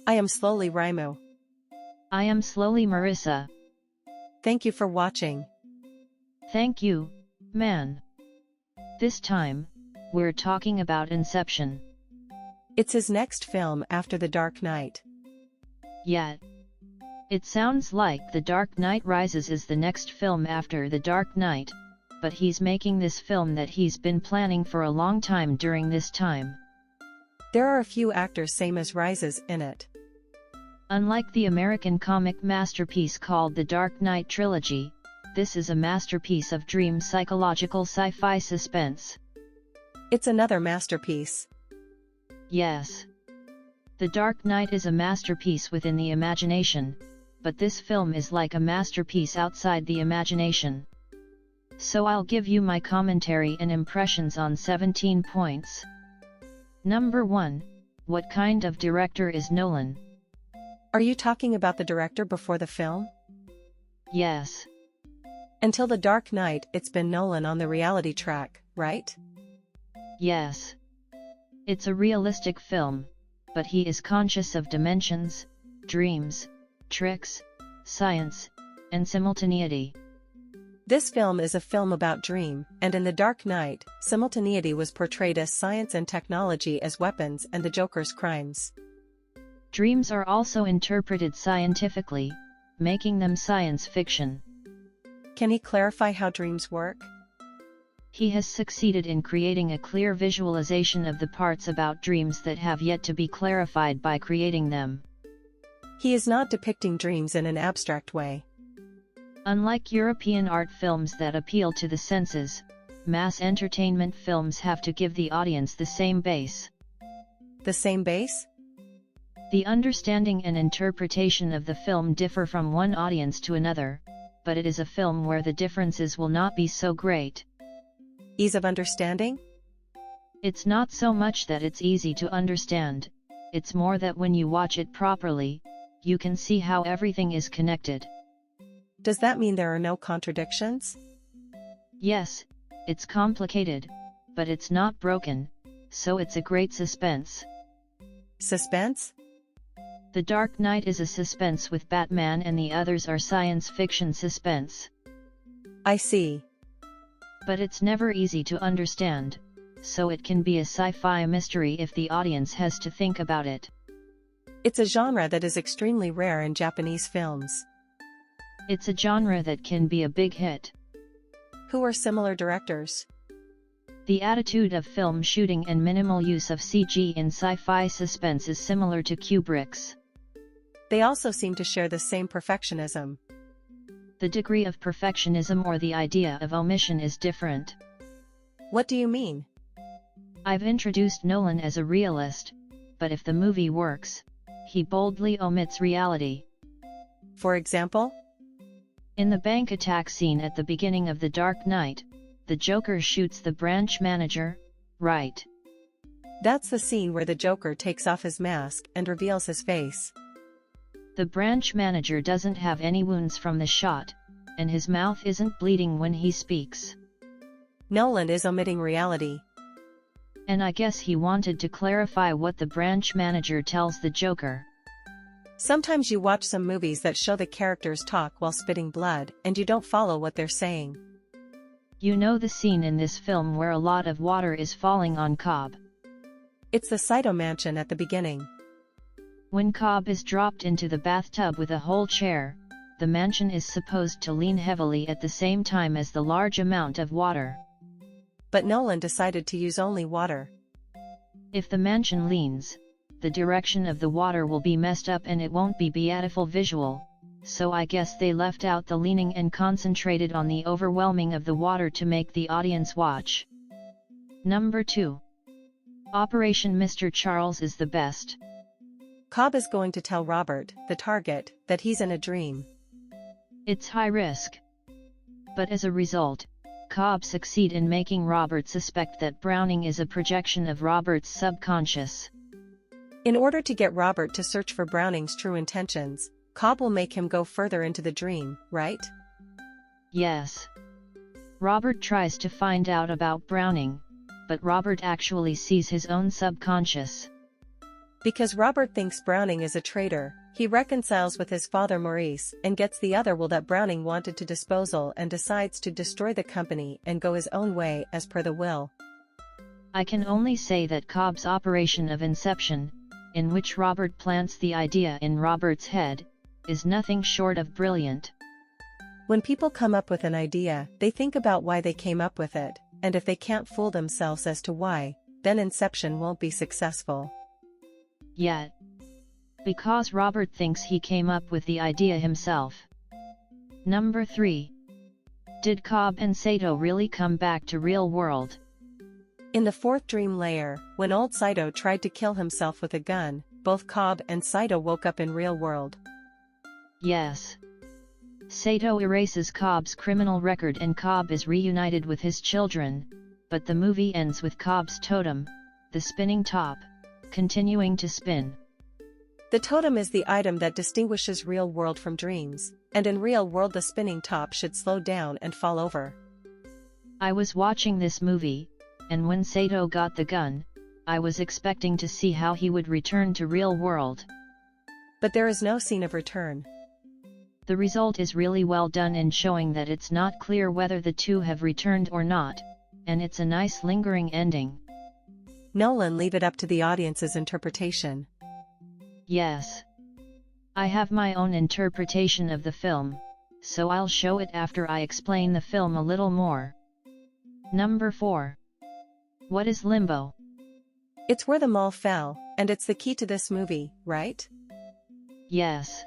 I am slowly Raimu. I am slowly Marissa. Thank you for watching. Thank you, man. This time, we're talking about Inception. It's his next film after The Dark Knight. Yeah. It sounds like The Dark Knight Rises is the next film after The Dark Knight, but he's making this film that he's been planning for a long time during this time. There are a few actors same as Rises in it. Unlike the American comic masterpiece called The Dark Knight Trilogy, this is a masterpiece of dream psychological sci-fi suspense. It's another masterpiece. Yes. The Dark Knight is a masterpiece within the imagination, but this film is like a masterpiece outside the imagination. So I'll give you my commentary and impressions on 17 points. Number 1. What kind of director is Nolan? Are you talking about the director before the film? Yes. Until The Dark Knight, it's been Nolan on the reality track, right? Yes. It's a realistic film, but he is conscious of dimensions, dreams, tricks, science, and simultaneity. This film is a film about dream, and in The Dark Knight, simultaneity was portrayed as science and technology as weapons and the Joker's crimes. Dreams are also interpreted scientifically, making them science fiction. Can he clarify how dreams work? He has succeeded in creating a clear visualization of the parts about dreams that have yet to be clarified by creating them. He is not depicting dreams in an abstract way. Unlike European art films that appeal to the senses, mass entertainment films have to give the audience the same base. The same base? The understanding and interpretation of the film differ from one audience to another, but it is a film where the differences will not be so great. Ease of understanding? It's not so much that it's easy to understand, it's more that when you watch it properly, you can see how everything is connected. Does that mean there are no contradictions? Yes, it's complicated, but it's not broken, so it's a great suspense. Suspense? The Dark Knight is a suspense with Batman and the others are science fiction suspense. I see. But it's never easy to understand, so it can be a sci-fi mystery if the audience has to think about it. It's a genre that is extremely rare in Japanese films. It's a genre that can be a big hit. Who are similar directors? The attitude of film shooting and minimal use of CG in sci-fi suspense is similar to Kubrick's. They also seem to share the same perfectionism. The degree of perfectionism or the idea of omission is different. What do you mean? I've introduced Nolan as a realist, but if the movie works, he boldly omits reality. For example? In the bank attack scene at the beginning of The Dark Knight, the Joker shoots the branch manager, right? That's the scene where the Joker takes off his mask and reveals his face. The branch manager doesn't have any wounds from the shot, and his mouth isn't bleeding when he speaks. Nolan is omitting reality. And I guess he wanted to clarify what the branch manager tells the Joker. Sometimes you watch some movies that show the characters talk while spitting blood, and you don't follow what they're saying. You know the scene in this film where a lot of water is falling on Cobb. It's the Saito mansion at the beginning. When Cobb is dropped into the bathtub with a whole chair, the mansion is supposed to lean heavily at the same time as the large amount of water. But Nolan decided to use only water. If the mansion leans, the direction of the water will be messed up and it won't be beautiful visual, so I guess they left out the leaning and concentrated on the overwhelming of the water to make the audience watch. Number 2. Operation Mr. Charles is the best. Cobb is going to tell Robert, the target, that he's in a dream. It's high risk. But as a result, Cobb succeed in making Robert suspect that Browning is a projection of Robert's subconscious. In order to get Robert to search for Browning's true intentions, Cobb will make him go further into the dream, right? Yes. Robert tries to find out about Browning, but Robert actually sees his own subconscious. Because Robert thinks Browning is a traitor, he reconciles with his father Maurice and gets the other will that Browning wanted to disposal and decides to destroy the company and go his own way as per the will. I can only say that Cobb's operation of Inception, in which Robert plants the idea in Robert's head, is nothing short of brilliant. When people come up with an idea, they think about why they came up with it, and if they can't fool themselves as to why, then Inception won't be successful. Yet. Because Robert thinks he came up with the idea himself. Number 3. Did Cobb and Saito really come back to real world? In the fourth dream layer, when old Saito tried to kill himself with a gun, both Cobb and Saito woke up in real world. Yes. Saito erases Cobb's criminal record and Cobb is reunited with his children, but the movie ends with Cobb's totem, the spinning top, continuing to spin. The totem is the item that distinguishes real world from dreams, and in real world the spinning top should slow down and fall over. I was watching this movie, and when Saito got the gun, I was expecting to see how he would return to real world. But there is no scene of return. The result is really well done in showing that it's not clear whether the two have returned or not, and it's a nice lingering ending. Nolan leave it up to the audience's interpretation. Yes. I have my own interpretation of the film, so I'll show it after I explain the film a little more. Number 4. What is Limbo? It's where the mall fell, and it's the key to this movie, right? Yes.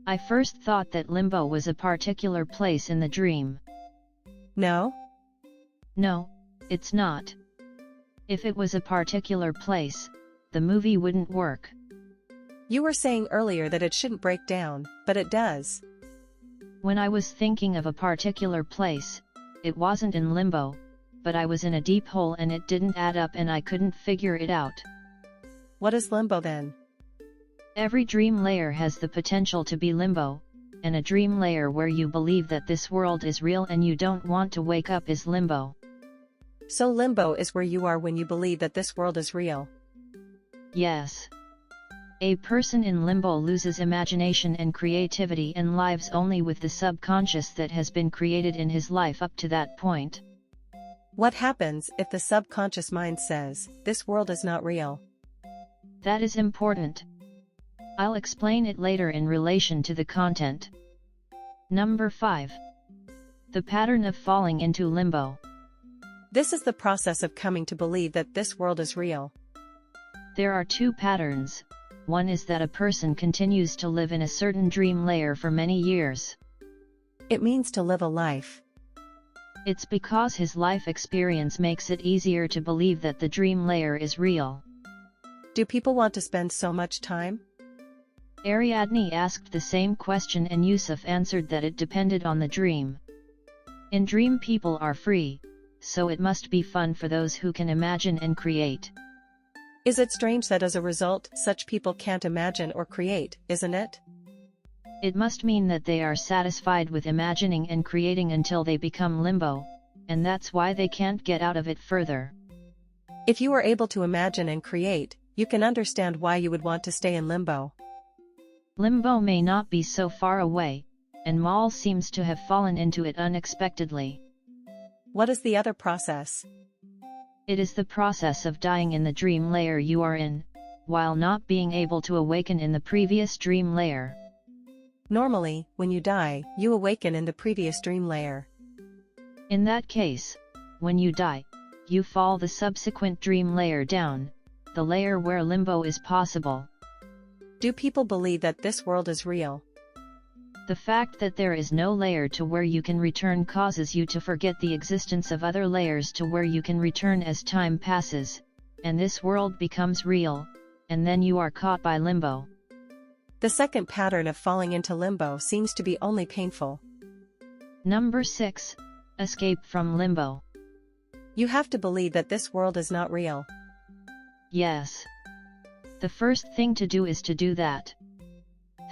I first thought that Limbo was a particular place in the dream. No? No, it's not. If it was a particular place, the movie wouldn't work. You were saying earlier that it shouldn't break down, but it does. When I was thinking of a particular place, it wasn't in Limbo, but I was in a deep hole and it didn't add up and I couldn't figure it out. What is Limbo then? Every dream layer has the potential to be Limbo, and a dream layer where you believe that this world is real and you don't want to wake up is Limbo. So Limbo is where you are when you believe that this world is real. Yes. A person in Limbo loses imagination and creativity and lives only with the subconscious that has been created in his life up to that point. What happens if the subconscious mind says, this world is not real? That is important. I'll explain it later in relation to the content. Number 5. The pattern of falling into limbo. This is the process of coming to believe that this world is real. There are two patterns. One is that a person continues to live in a certain dream layer for many years. It means to live a life. It's because his life experience makes it easier to believe that the dream layer is real. Do people want to spend so much time? Ariadne asked the same question and Yusuf answered that it depended on the dream. In dream people are free, so it must be fun for those who can imagine and create. Is it strange that as a result, such people can't imagine or create, isn't it? It must mean that they are satisfied with imagining and creating until they become limbo, and that's why they can't get out of it further. If you are able to imagine and create, you can understand why you would want to stay in limbo. Limbo may not be so far away, and Mall seems to have fallen into it unexpectedly. What is the other process? It is the process of dying in the dream layer you are in, while not being able to awaken in the previous dream layer. Normally, when you die, you awaken in the previous dream layer. In that case, when you die, you fall the subsequent dream layer down, the layer where limbo is possible. Do people believe that this world is real? The fact that there is no layer to where you can return causes you to forget the existence of other layers to where you can return as time passes, and this world becomes real, and then you are caught by limbo. The second pattern of falling into limbo seems to be only painful. Number 6. Escape from limbo. You have to believe that this world is not real. Yes. The first thing to do is to do that.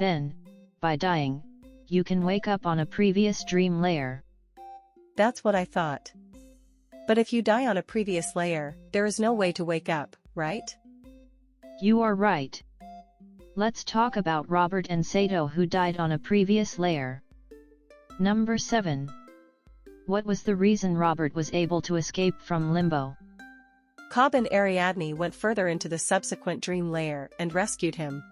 Then, by dying, you can wake up on a previous dream layer. That's what I thought. But if you die on a previous layer, there is no way to wake up, right? You are right. Let's talk about Robert and Saito who died on a previous layer. Number 7. What was the reason Robert was able to escape from Limbo? Cobb and Ariadne went further into the subsequent dream layer and rescued him.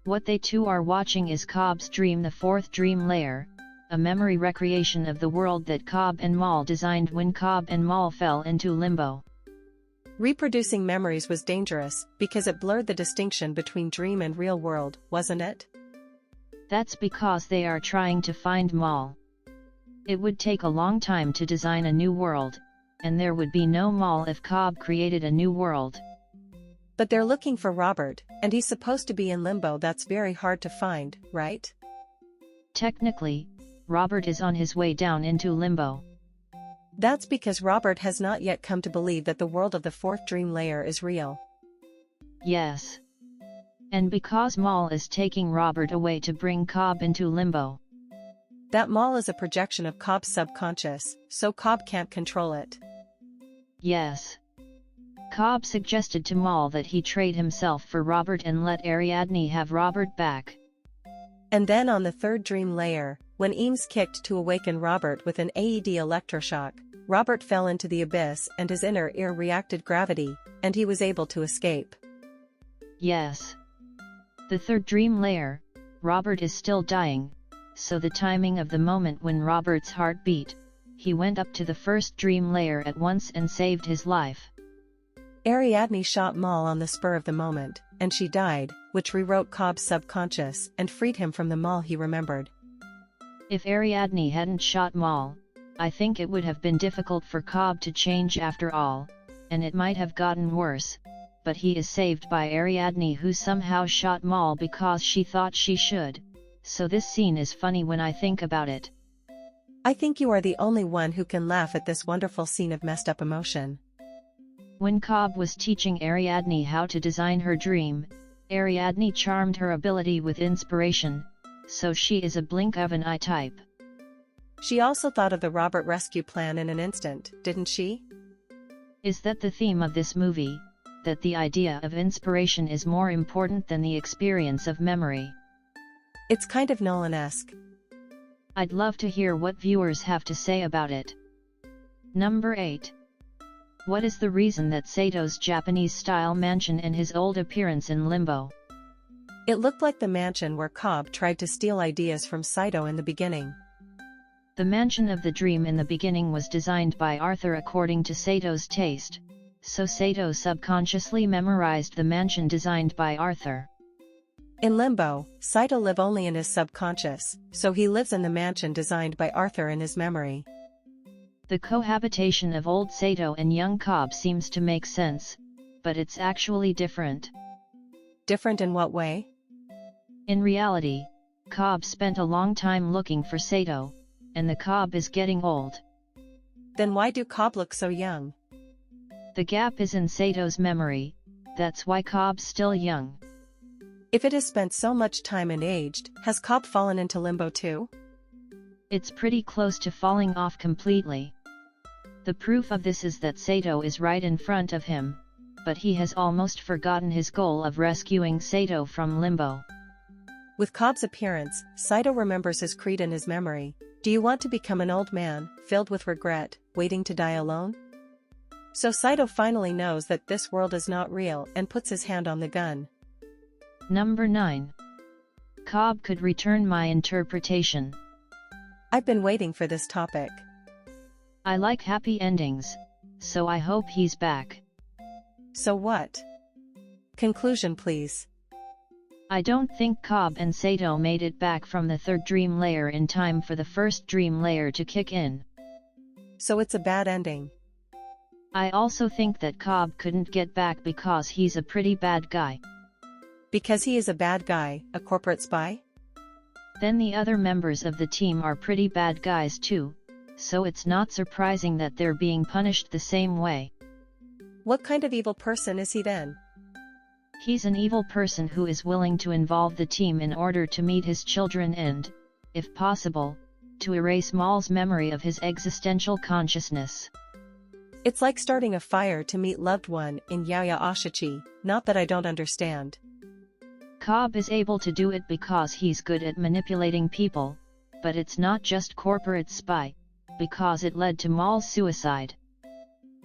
What they two are watching is Cobb's dream, the fourth dream layer, a memory recreation of the world that Cobb and Mall designed when Cobb and Mall fell into Limbo. Reproducing memories was dangerous because it blurred the distinction between dream and real world, wasn't it? That's because they are trying to find Mall. It would take a long time to design a new world, and there would be no Mall if Cobb created a new world. But they're looking for Robert, and he's supposed to be in Limbo. That's very hard to find, right? Technically, Robert is on his way down into Limbo. That's because Robert has not yet come to believe that the world of the fourth dream layer is real. Yes. And because Mall is taking Robert away to bring Cobb into Limbo. That Mall is a projection of Cobb's subconscious, so Cobb can't control it. Yes. Cobb suggested to Mall that he trade himself for Robert and let Ariadne have Robert back. And then on the third dream layer, when Eames kicked to awaken Robert with an AED electroshock, Robert fell into the abyss and his inner ear reacted gravity, and he was able to escape. Yes. The third dream layer, Robert is still dying, so the timing of the moment when Robert's heart beat, he went up to the first dream layer at once and saved his life. Ariadne shot Mall on the spur of the moment, and she died, which rewrote Cobb's subconscious and freed him from the Mall he remembered. If Ariadne hadn't shot Mall, I think it would have been difficult for Cobb to change after all, and it might have gotten worse, but he is saved by Ariadne who somehow shot Mall because she thought she should, so this scene is funny when I think about it. I think you are the only one who can laugh at this wonderful scene of messed up emotion. When Cobb was teaching Ariadne how to design her dream, Ariadne charmed her ability with inspiration, so she is a blink of an eye type. She also thought of the Robert rescue plan in an instant, didn't she? Is that the theme of this movie, that the idea of inspiration is more important than the experience of memory? It's kind of Nolan-esque. I'd love to hear what viewers have to say about it. Number 8. What is the reason that Sato's Japanese-style mansion and his old appearance in Limbo? It looked like the mansion where Cobb tried to steal ideas from Saito in the beginning. The mansion of the dream in the beginning was designed by Arthur according to Sato's taste, so Saito subconsciously memorized the mansion designed by Arthur. In Limbo, Saito lives only in his subconscious, so he lives in the mansion designed by Arthur in his memory. The cohabitation of old Saito and young Cobb seems to make sense, but it's actually different. Different in what way? In reality, Cobb spent a long time looking for Saito, and the Cobb is getting old. Then why do Cobb look so young? The gap is in Sato's memory, that's why Cobb's still young. If it has spent so much time and aged, has Cobb fallen into Limbo too? It's pretty close to falling off completely. The proof of this is that Saito is right in front of him, but he has almost forgotten his goal of rescuing Saito from Limbo. With Cobb's appearance, Saito remembers his creed in his memory. Do you want to become an old man, filled with regret, waiting to die alone? So Saito finally knows that this world is not real and puts his hand on the gun. Number 9. Cobb could return my interpretation. I've been waiting for this topic. I like happy endings, so I hope he's back. So what? Conclusion please. I don't think Cobb and Saito made it back from the third dream layer in time for the first dream layer to kick in. So it's a bad ending. I also think that Cobb couldn't get back because he's a pretty bad guy. Because he is a bad guy, a corporate spy? Then the other members of the team are pretty bad guys too, so it's not surprising that they're being punished the same way. What kind of evil person is he then? He's an evil person who is willing to involve the team in order to meet his children and, if possible, to erase Mall's memory of his existential consciousness. It's like starting a fire to meet loved one in Yaya Ashichi, not that I don't understand. Cobb is able to do it because he's good at manipulating people, but it's not just corporate spy, because it led to Mall's suicide.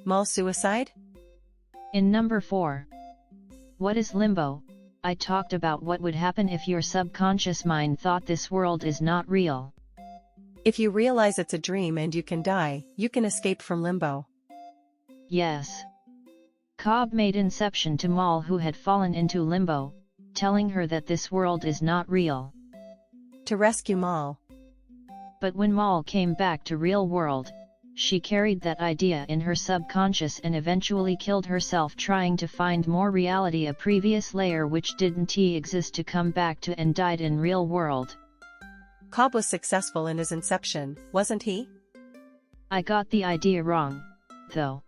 Mall suicide? In number 4. What is Limbo? I talked about what would happen if your subconscious mind thought this world is not real. If you realize it's a dream and you can die, you can escape from limbo. Yes. Cobb made Inception to Mall, who had fallen into limbo, telling her that this world is not real. To rescue Mall. But when Mall came back to real world, she carried that idea in her subconscious and eventually killed herself trying to find more reality, a previous layer which didn't exist to come back to, and died in real world. Cobb was successful in his Inception, wasn't he? I got the idea wrong, though.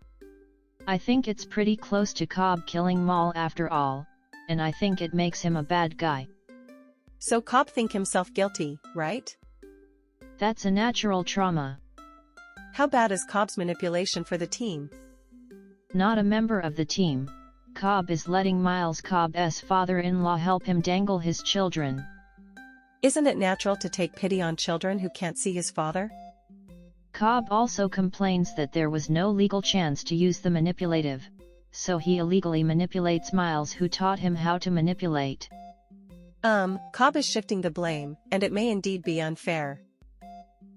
I think it's pretty close to Cobb killing Mall after all, and I think it makes him a bad guy. So Cobb think himself guilty, right? That's a natural trauma. How bad is Cobb's manipulation for the team? Not a member of the team, Cobb is letting Miles Cobb's father-in-law help him dangle his children. Isn't it natural to take pity on children who can't see his father? Cobb also complains that there was no legal chance to use the manipulative, so he illegally manipulates Miles, who taught him how to manipulate. Cobb is shifting the blame, and it may indeed be unfair.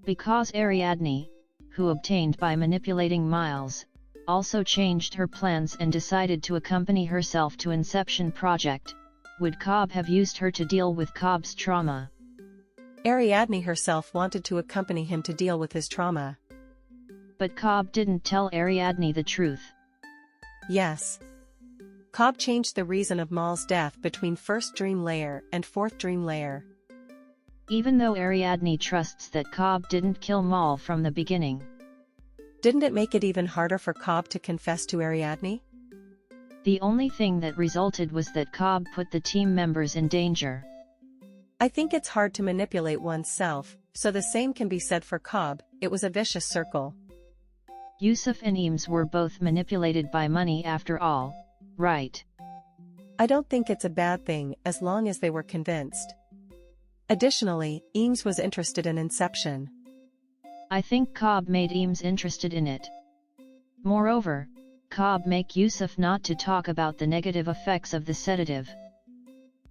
Because Ariadne, who obtained by manipulating Miles, also changed her plans and decided to accompany herself to Inception project, would Cobb have used her to deal with Cobb's trauma? Ariadne herself wanted to accompany him to deal with his trauma. But Cobb didn't tell Ariadne the truth. Yes. Cobb changed the reason of Mall's death between first dream layer and fourth dream layer. Even though Ariadne trusts that Cobb didn't kill Mall from the beginning. Didn't it make it even harder for Cobb to confess to Ariadne? The only thing that resulted was that Cobb put the team members in danger. I think it's hard to manipulate oneself, so the same can be said for Cobb. It was a vicious circle. Yusuf and Eames were both manipulated by money after all, right? I don't think it's a bad thing as long as they were convinced. Additionally, Eames was interested in Inception. I think Cobb made Eames interested in it. Moreover, Cobb make Yusuf not to talk about the negative effects of the sedative.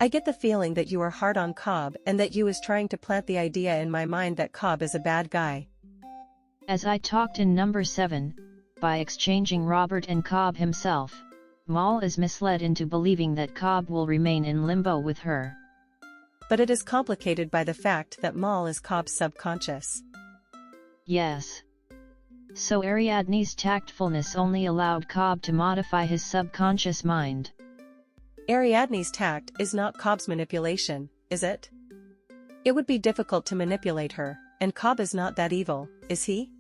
I get the feeling that you are hard on Cobb and that you is trying to plant the idea in my mind that Cobb is a bad guy. As I talked in number 7, by exchanging Robert and Cobb himself, Mall is misled into believing that Cobb will remain in limbo with her. But it is complicated by the fact that Mall is Cobb's subconscious. Yes. So Ariadne's tactfulness only allowed Cobb to modify his subconscious mind. Ariadne's tact is not Cobb's manipulation, is it? It would be difficult to manipulate her, and Cobb is not that evil, is he?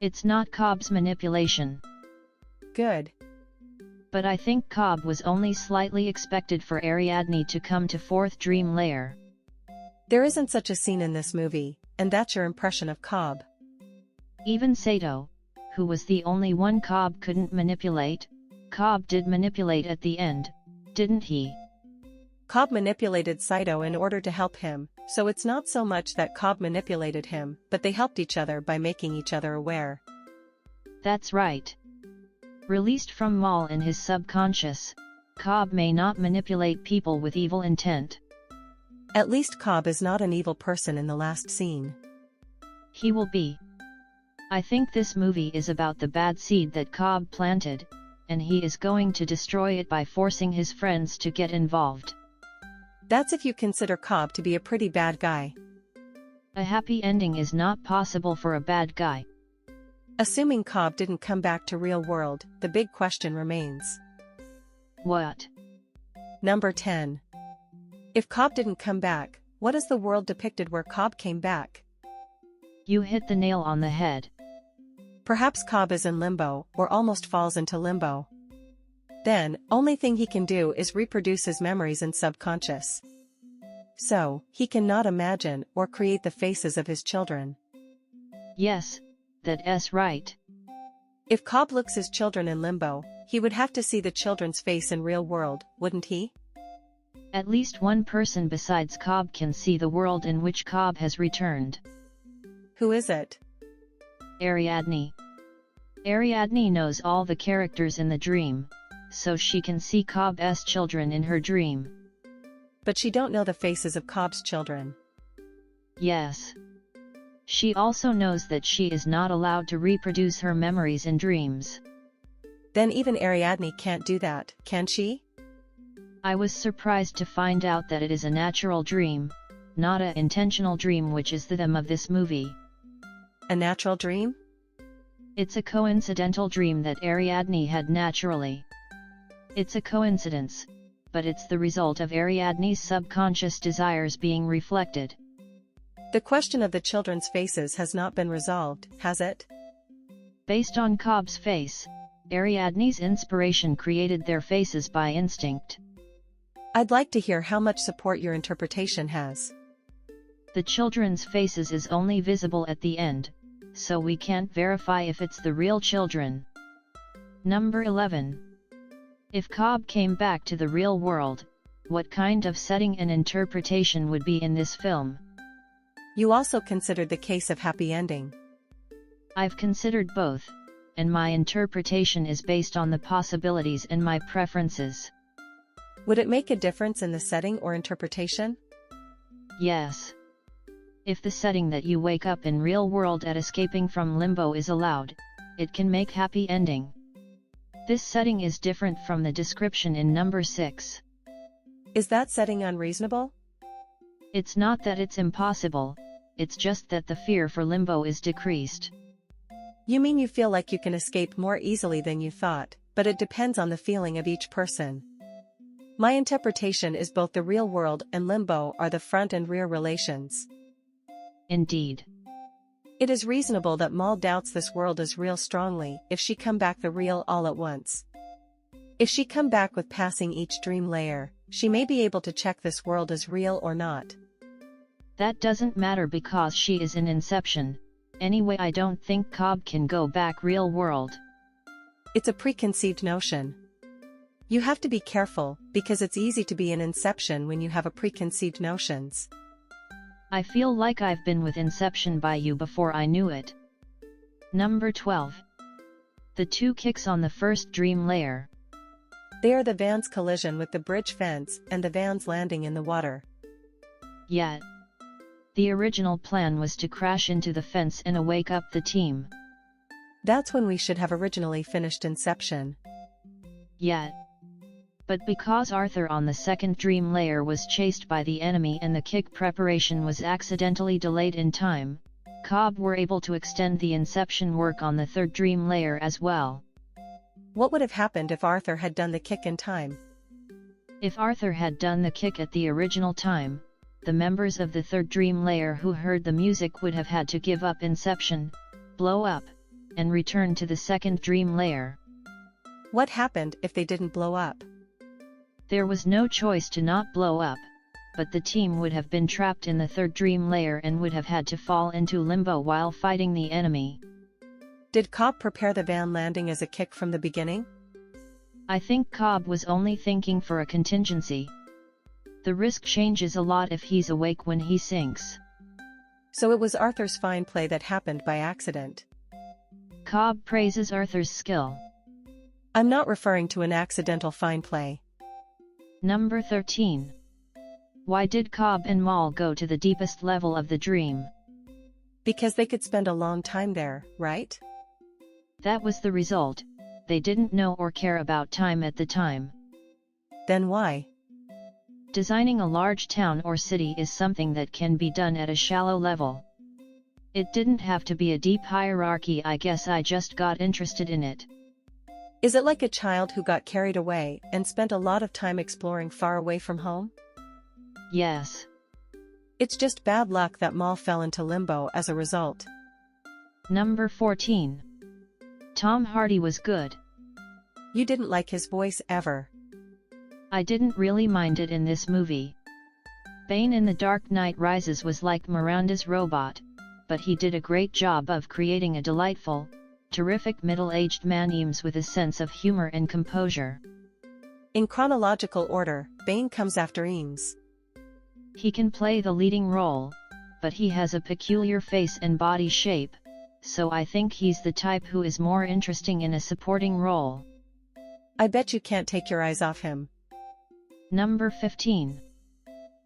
It's not Cobb's manipulation. Good. But I think Cobb was only slightly expected for Ariadne to come to fourth dream layer. There isn't such a scene in this movie, and that's your impression of Cobb. Even Saito, who was the only one Cobb couldn't manipulate, Cobb did manipulate at the end, didn't he? Cobb manipulated Saito in order to help him, so it's not so much that Cobb manipulated him, but they helped each other by making each other aware. That's right. Released from Mall in his subconscious, Cobb may not manipulate people with evil intent. At least Cobb is not an evil person in the last scene. He will be. I think this movie is about the bad seed that Cobb planted, and he is going to destroy it by forcing his friends to get involved. That's if you consider Cobb to be a pretty bad guy. A happy ending is not possible for a bad guy. Assuming Cobb didn't come back to real world, the big question remains. What? Number 10. If Cobb didn't come back, what is the world depicted where Cobb came back? You hit the nail on the head. Perhaps Cobb is in limbo, or almost falls into limbo. Then, only thing he can do is reproduce his memories in subconscious. So, he cannot imagine or create the faces of his children. Yes, that's right. If Cobb looks his children in Limbo, he would have to see the children's face in real world, wouldn't he? At least one person besides Cobb can see the world in which Cobb has returned. Who is it? Ariadne. Ariadne knows all the characters in the dream, so she can see Cobb's children in her dream. But she don't know the faces of Cobb's children. Yes. She also knows that she is not allowed to reproduce her memories in dreams. Then even Ariadne can't do that, can she? I was surprised to find out that it is a natural dream, not an intentional dream, which is the theme of this movie. A natural dream? It's a coincidental dream that Ariadne had naturally. It's a coincidence, but it's the result of Ariadne's subconscious desires being reflected. The question of the children's faces has not been resolved, has it? Based on Cobb's face, Ariadne's inspiration created their faces by instinct. I'd like to hear how much support your interpretation has. The children's faces is only visible at the end, so we can't verify if it's the real children. Number 11. If Cobb came back to the real world, what kind of setting and interpretation would be in this film? You also considered the case of happy ending. I've considered both, and my interpretation is based on the possibilities and my preferences. Would it make a difference in the setting or interpretation? Yes. If the setting that you wake up in real world at escaping from Limbo is allowed, it can make happy ending. This setting is different from the description in number 6. Is that setting unreasonable? It's not that it's impossible, it's just that the fear for Limbo is decreased. You mean you feel like you can escape more easily than you thought, but it depends on the feeling of each person. My interpretation is both the real world and Limbo are the front and rear relations. Indeed. It is reasonable that Mall doubts this world is real strongly if she come back the real all at once. If she come back with passing each dream layer, she may be able to check this world is real or not. That doesn't matter because she is in Inception. Anyway, I don't think Cobb can go back real world. It's a preconceived notion. You have to be careful, because it's easy to be in Inception when you have a preconceived notions. I feel like I've been with Inception by you before I knew it. Number 12. The two kicks on the first dream layer. They are the van's collision with the bridge fence and the van's landing in the water. Yet. The original plan was to crash into the fence and wake up the team. That's when we should have originally finished Inception. Yet. But because Arthur on the second dream layer was chased by the enemy and the kick preparation was accidentally delayed in time, Cobb were able to extend the Inception work on the third dream layer as well. What would have happened if Arthur had done the kick in time? If Arthur had done the kick at the original time, the members of the third dream layer who heard the music would have had to give up Inception, blow up, and return to the second dream layer. What happened if they didn't blow up? There was no choice to not blow up, but the team would have been trapped in the third dream layer and would have had to fall into Limbo while fighting the enemy. Did Cobb prepare the van landing as a kick from the beginning? I think Cobb was only thinking for a contingency. The risk changes a lot if he's awake when he sinks. So it was Arthur's fine play that happened by accident. Cobb praises Arthur's skill. I'm not referring to an accidental fine play. Number 13. Why did Cobb and Mall go to the deepest level of the dream? Because they could spend a long time there, right? That was the result. They didn't know or care about time at the time. Then why? Designing a large town or city is something that can be done at a shallow level. It didn't have to be a deep hierarchy. I guess I just got interested in it. Is it like a child who got carried away and spent a lot of time exploring far away from home? Yes. It's just bad luck that Mall fell into Limbo as a result. Number 14. Tom Hardy was good. You didn't like his voice ever. I didn't really mind it in this movie. Bane in The Dark Knight Rises was like Miranda's robot, but he did a great job of creating a delightful, terrific middle-aged man Eames with a sense of humor and composure. In chronological order, Bane comes after Eames. He can play the leading role, but he has a peculiar face and body shape, so I think he's the type who is more interesting in a supporting role. I bet you can't take your eyes off him. Number 15.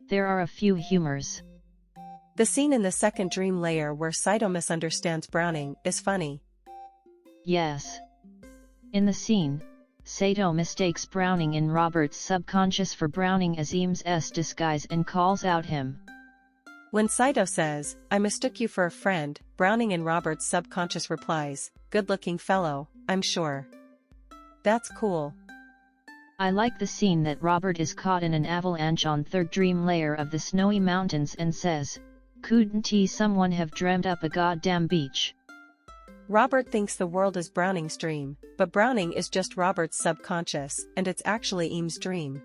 There are a few humors. The scene in the second dream layer where Saito misunderstands Browning is funny. Yes. In the scene, Saito mistakes Browning in Robert's subconscious for Browning as Eames' disguise and calls out him. When Saito says, "I mistook you for a friend," Browning in Robert's subconscious replies, "Good-looking fellow, I'm sure." That's cool. I like the scene that Robert is caught in an avalanche on third dream layer of the snowy mountains and says, "Couldn't someone have dreamt up a goddamn beach?" Robert thinks the world is Browning's dream, but Browning is just Robert's subconscious, and it's actually Eames' dream.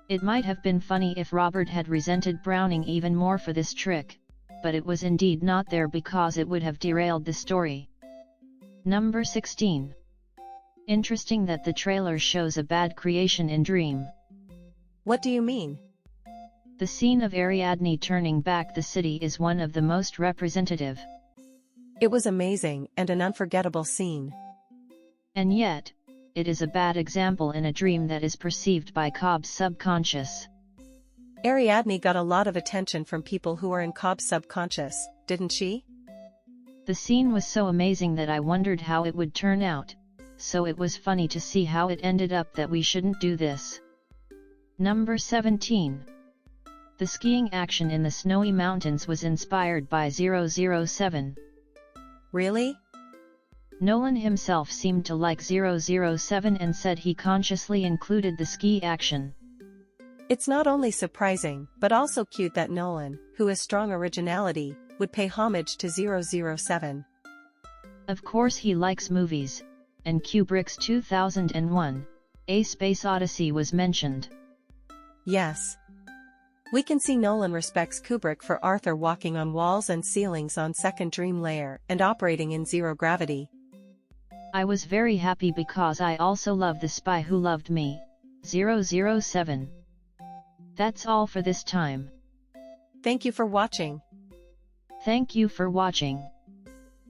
It might have been funny if Robert had resented Browning even more for this trick, but it was indeed not there because it would have derailed the story. Number 16. Interesting that the trailer shows a bad creation in Dream. What do you mean? The scene of Ariadne turning back the city is one of the most representative. It was amazing and an unforgettable scene. And yet, it is a bad example in a dream that is perceived by Cobb's subconscious. Ariadne got a lot of attention from people who are in Cobb's subconscious, didn't she? The scene was so amazing that I wondered how it would turn out, so it was funny to see how it ended up that we shouldn't do this. Number 17. The skiing action in the snowy mountains was inspired by 007. Really? Nolan himself seemed to like 007 and said he consciously included the ski action. It's not only surprising, but also cute that Nolan, who has strong originality, would pay homage to 007. Of course he likes movies, and Kubrick's 2001, A Space Odyssey was mentioned. Yes. We can see Nolan respects Kubrick for Arthur walking on walls and ceilings on second dream layer and operating in zero gravity. I was very happy because I also love The Spy Who Loved Me, 007. That's all for this time. Thank you for watching. Thank you for watching.